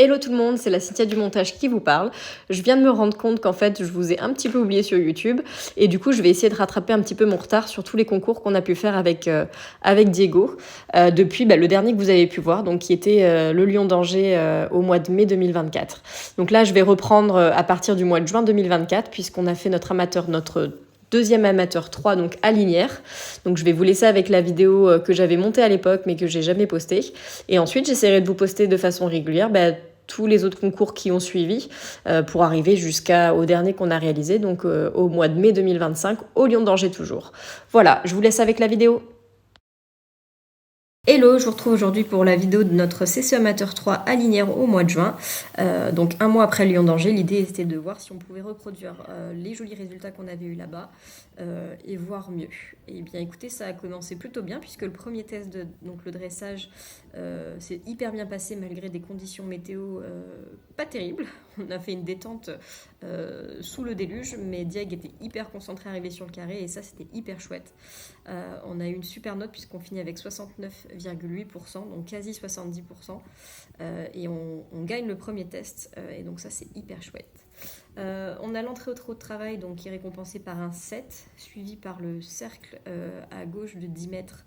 Hello tout le monde, c'est la Cynthia du montage qui vous parle. Je viens de me rendre compte qu'en fait je vous ai un petit peu oublié sur YouTube et du coup je vais essayer de rattraper un petit peu mon retard sur tous les concours qu'on a pu faire avec Diego depuis le dernier que vous avez pu voir, donc qui était le Lion d'Angers au mois de mai 2024. Donc là je vais reprendre à partir du mois de juin 2024 puisqu'on a fait notre deuxième amateur 3 donc à Linière. Donc je vais vous laisser avec la vidéo que j'avais montée à l'époque mais que j'ai jamais postée. Et ensuite j'essaierai de vous poster de façon régulière tous les autres concours qui ont suivi pour arriver jusqu'au dernier qu'on a réalisé, donc au mois de mai 2025, au Lion d'Angers toujours. Voilà, je vous laisse avec la vidéo. Hello, je vous retrouve aujourd'hui pour la vidéo de notre CC Amateur 3 à Linière au mois de juin. Donc un mois après Lyon d'Angers, l'idée était de voir si on pouvait reproduire les jolis résultats qu'on avait eu là-bas et voir mieux. Et bien écoutez, ça a commencé plutôt bien puisque le premier test, donc le dressage, s'est hyper bien passé malgré des conditions météo pas terribles. On a fait une détente sous le déluge, mais Diag était hyper concentré arrivé sur le carré et ça c'était hyper chouette. On a eu une super note puisqu'on finit avec 69,8%, donc quasi 70%. Et on gagne le premier test, et donc ça c'est hyper chouette. On a l'entrée au trot de travail donc, qui est récompensée par un 7, suivi par le cercle à gauche de 10 mètres,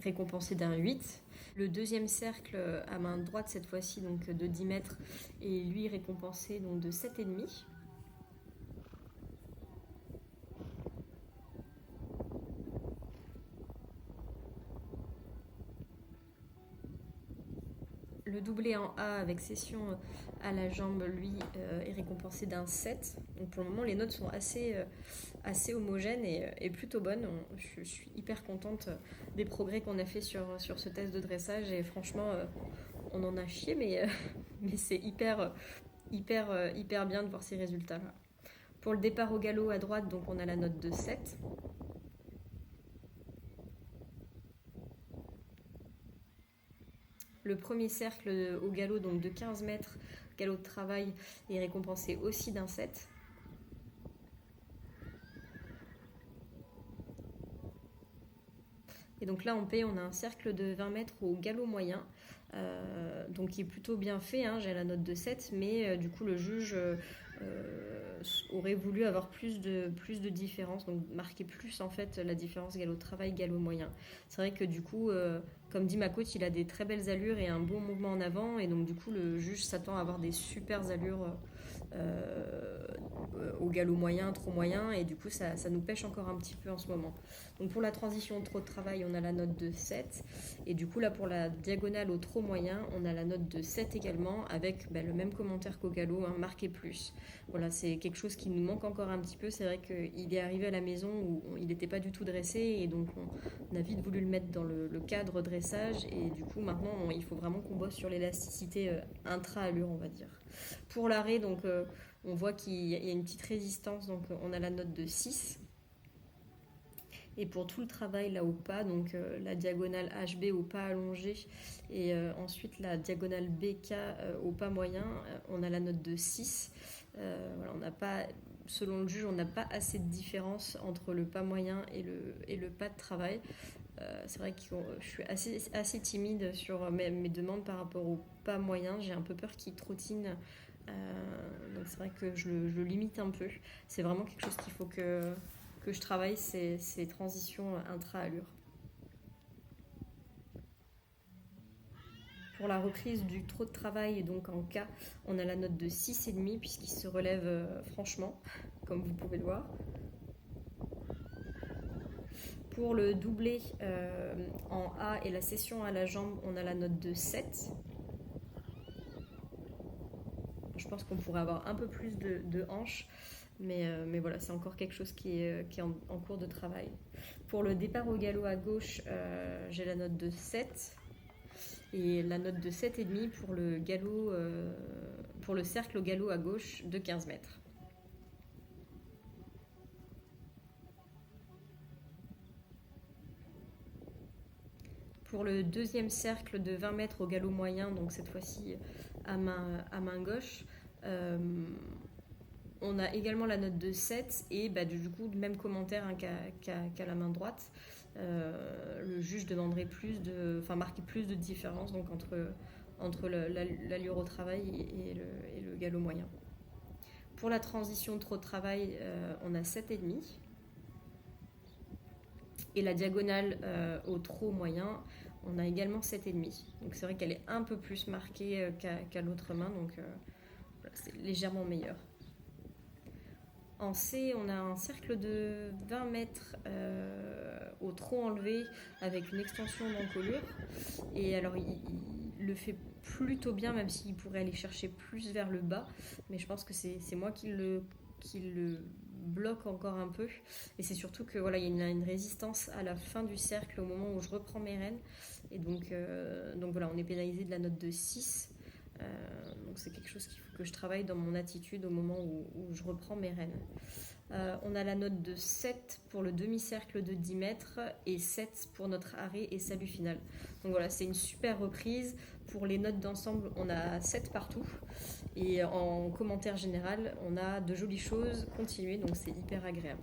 récompensé d'un 8. Le deuxième cercle à main droite cette fois-ci donc de 10 mètres et lui récompensé donc de 7,5. Le doublé en A avec session à la jambe, lui, est récompensé d'un 7. Donc pour le moment, les notes sont assez homogènes et plutôt bonnes. Je suis hyper contente des progrès qu'on a fait sur ce test de dressage. Et franchement, on en a chié, mais c'est hyper bien de voir ces résultats-là. Pour le départ au galop à droite, donc on a la note de 7. Le premier cercle au galop donc de 15 mètres, galop de travail, est récompensé aussi d'un 7. Et donc là en P, on a un cercle de 20 mètres au galop moyen, donc qui est plutôt bien fait, hein, j'ai la note de 7, mais du coup le juge aurait voulu avoir plus de différence, donc marquer plus en fait la différence galop de travail, galop moyen. C'est vrai que du coup, comme dit ma coach, il a des très belles allures et un bon mouvement en avant, et donc du coup le juge s'attend à avoir des super allures au galop moyen, trop moyen, et du coup ça nous pêche encore un petit peu en ce moment. Donc pour la transition au trop de travail, on a la note de 7, et du coup là pour la diagonale au trop moyen, on a la note de 7 également, avec le même commentaire qu'au galop, hein, marqué plus. Voilà, c'est quelque chose qui nous manque encore un petit peu. C'est vrai qu'il est arrivé à la maison où il n'était pas du tout dressé, et donc on a vite voulu le mettre dans le cadre dressage, et du coup maintenant il faut vraiment qu'on bosse sur l'élasticité intra-allure, on va dire. Pour l'arrêt, donc on voit qu'il y a une petite résistance, donc on a la note de 6. Et pour tout le travail là au pas, donc la diagonale HB au pas allongé et ensuite la diagonale BK au pas moyen, on a la note de 6. Voilà, on n'a pas, selon le juge, on n'a pas assez de différence entre le pas moyen et le pas de travail. C'est vrai que je suis assez timide sur mes demandes par rapport au pas moyen. J'ai un peu peur qu'il trottine. Donc c'est vrai que je le limite un peu. C'est vraiment quelque chose qu'il faut que je travaille, ces transitions intra-allure. Pour la reprise du trop de travail, donc en K, on a la note de 6,5 puisqu'il se relève franchement, comme vous pouvez le voir. Pour le doublé en A et la session à la jambe, on a la note de 7. Je pense qu'on pourrait avoir un peu plus de hanches, mais voilà, c'est encore quelque chose qui est en cours de travail. Pour le départ au galop à gauche, j'ai la note de 7 et la note de 7,5 pour le galop, pour le cercle au galop à gauche de 15 mètres. Pour le deuxième cercle de 20 mètres au galop moyen, donc cette fois-ci à main gauche, on a également la note de 7 et du coup, même commentaire hein, qu'à la main droite. Le juge demanderait marquer plus de différence donc, entre l'allure au travail et le galop moyen. Pour la transition trop de travail, on a 7,5. Et la diagonale au trop moyen, on a également 7,5. Donc c'est vrai qu'elle est un peu plus marquée qu'à l'autre main, donc voilà, c'est légèrement meilleur. En C, on a un cercle de 20 mètres au trop enlevé avec une extension d'encolure. Et alors, il le fait plutôt bien, même s'il pourrait aller chercher plus vers le bas. Mais je pense que c'est moi qui le bloque encore un peu. Et c'est surtout que voilà, il y a une résistance à la fin du cercle au moment où je reprends mes rênes. Et donc voilà, on est pénalisé de la note de 6. Donc c'est quelque chose qu'il faut que je travaille dans mon attitude au moment où je reprends mes rênes. On a la note de 7 pour le demi-cercle de 10 mètres et 7 pour notre arrêt et salut final. Donc voilà, c'est une super reprise. Pour les notes d'ensemble, on a 7 partout. Et en commentaire général, on a de jolies choses continuées, donc c'est hyper agréable.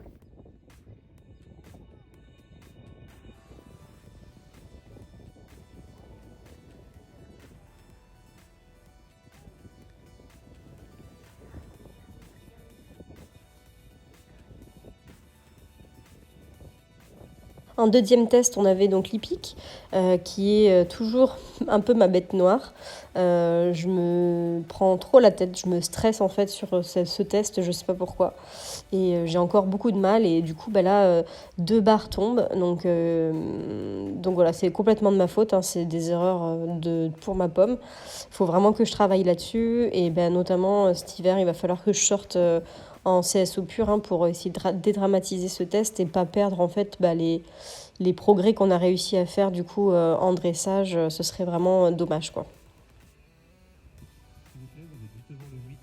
En deuxième test, on avait donc l'hippique, qui est toujours un peu ma bête noire. Je me prends trop la tête, je me stresse en fait sur ce test, je sais pas pourquoi. Et j'ai encore beaucoup de mal et du coup, là, 2 barres tombent. Donc voilà, c'est complètement de ma faute, hein, c'est des erreurs pour ma pomme. Il faut vraiment que je travaille là-dessus et notamment cet hiver, il va falloir que je sorte en CSO pur, hein, pour essayer de dédramatiser ce test et pas perdre en fait les progrès qu'on a réussi à faire du coup en dressage. Ce serait vraiment dommage, quoi. S'il vous plaît, vous êtes juste devant le 8.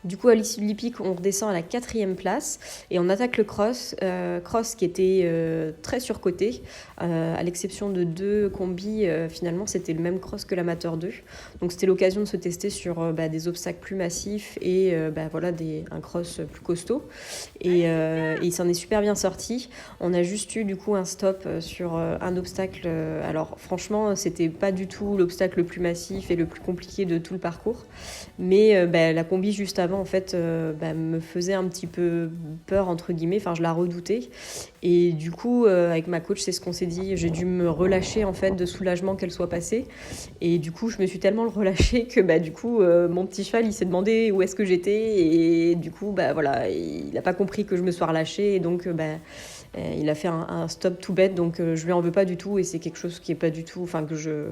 Du coup, à l'issue de l'hippique, on redescend à la 4e place et on attaque le cross. Cross qui était très surcoté, à l'exception de 2 combis. Finalement, c'était le même cross que l'amateur 2. Donc, c'était l'occasion de se tester sur des obstacles plus massifs et voilà, un cross plus costaud. Et il s'en est super bien sorti. On a juste eu du coup un stop sur un obstacle. Alors, franchement, c'était pas du tout l'obstacle le plus massif et le plus compliqué de tout le parcours. Mais la combi juste avant, en fait, me faisait un petit peu peur, entre guillemets. Enfin, je la redoutais. Et du coup, avec ma coach, c'est ce qu'on s'est dit. J'ai dû me relâcher, en fait, de soulagement qu'elle soit passée. Et du coup, je me suis tellement relâchée que, du coup, mon petit cheval, il s'est demandé où est-ce que j'étais. Et du coup, voilà, il n'a pas compris que je me sois relâchée. Et donc, il a fait un stop tout bête. Donc, je lui en veux pas du tout. Et c'est quelque chose qui est pas du tout... Enfin, que je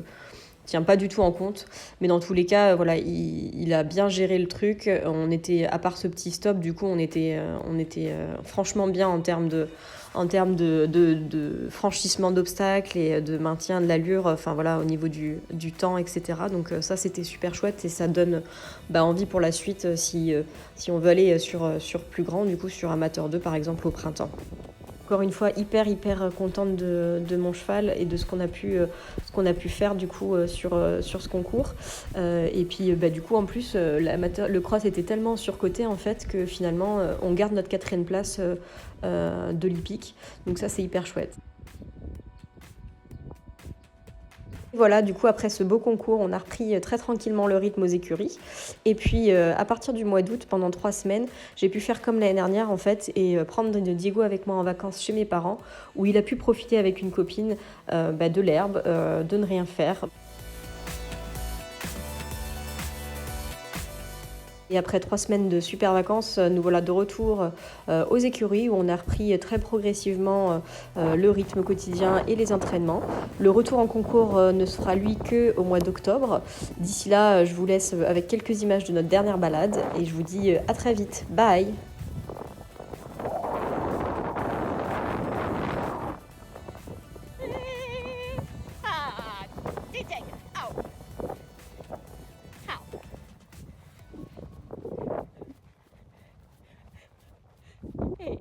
tient pas du tout en compte, mais dans tous les cas, voilà, il a bien géré le truc. On était, à part ce petit stop, du coup, on était franchement bien en termes de franchissement d'obstacles et de maintien de l'allure, enfin voilà, au niveau du temps, etc. Donc ça, c'était super chouette et ça donne envie pour la suite si on veut aller sur plus grand, du coup, sur Amateur 2, par exemple, au printemps. Encore une fois, hyper contente de mon cheval et de ce qu'on a pu faire du coup sur ce concours. Et puis du coup, en plus, le cross était tellement surcoté en fait que finalement, on garde notre 4e place de l'hippique. Donc ça, c'est hyper chouette. Voilà, du coup, après ce beau concours, on a repris très tranquillement le rythme aux écuries. Et puis, à partir du mois d'août, pendant 3 semaines, j'ai pu faire comme l'année dernière, en fait, et prendre Diego avec moi en vacances chez mes parents, où il a pu profiter avec une copine de l'herbe, de ne rien faire. Et après 3 semaines de super vacances, nous voilà de retour aux écuries où on a repris très progressivement le rythme quotidien et les entraînements. Le retour en concours ne se fera lui qu'au mois d'octobre. D'ici là, je vous laisse avec quelques images de notre dernière balade et je vous dis à très vite. Bye!